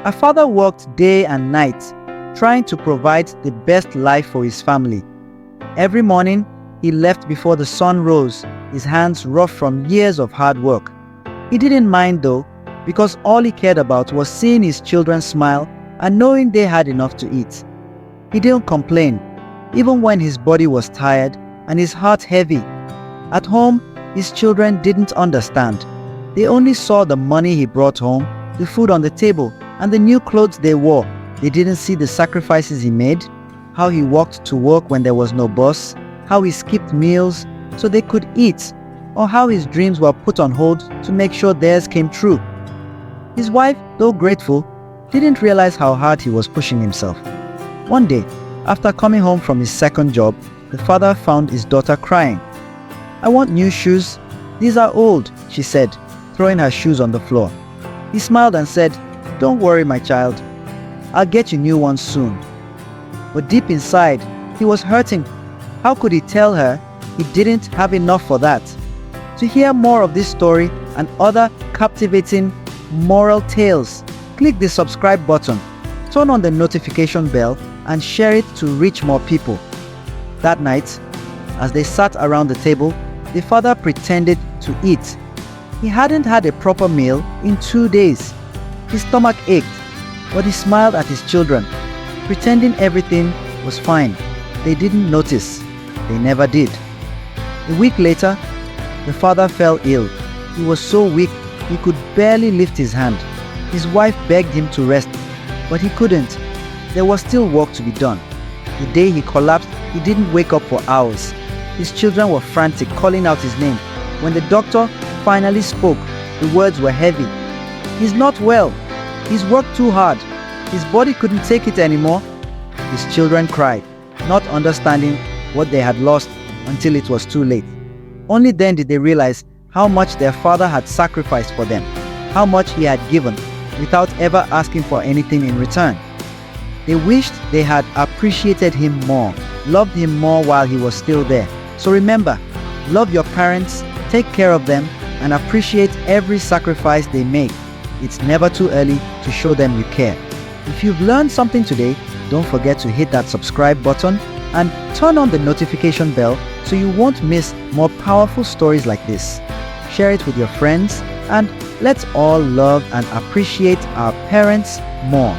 A father worked day and night, trying to provide the best life for his family. Every morning, he left before the sun rose, his hands rough from years of hard work. He didn't mind though, because all he cared about was seeing his children smile and knowing they had enough to eat. He didn't complain, even when his body was tired and his heart heavy. At home, his children didn't understand. They only saw the money he brought home, the food on the table, and the new clothes they wore. They didn't see the sacrifices he made, how he walked to work when there was no bus, how he skipped meals so they could eat, or how his dreams were put on hold to make sure theirs came true. His wife, though grateful, didn't realize how hard he was pushing himself. One day, after coming home from his second job, the father found his daughter crying. "I want new shoes. These are old," she said, throwing her shoes on the floor. He smiled and said, "Don't worry, my child. I'll get you new ones soon." But deep inside, he was hurting. How could he tell her he didn't have enough for that? To hear more of this story and other captivating moral tales, click the subscribe button, turn on the notification bell, and share it to reach more people. That night, as they sat around the table, the father pretended to eat. He hadn't had a proper meal in 2 days. His stomach ached, but he smiled at his children, pretending everything was fine. They didn't notice. They never did. A week later, the father fell ill. He was so weak he could barely lift his hand. His wife begged him to rest, but he couldn't. There was still work to be done. The day he collapsed, he didn't wake up for hours. His children were frantic, calling out his name. When the doctor finally spoke, the words were heavy. "He's not well. He's worked too hard. His body couldn't take it anymore." His children cried, not understanding what they had lost until it was too late. Only then did they realize how much their father had sacrificed for them, how much he had given without ever asking for anything in return. They wished they had appreciated him more, loved him more while he was still there. So remember, love your parents, take care of them, and appreciate every sacrifice they make. It's never too early to show them you care. If you've learned something today, don't forget to hit that subscribe button and turn on the notification bell so you won't miss more powerful stories like this. Share it with your friends, and let's all love and appreciate our parents more.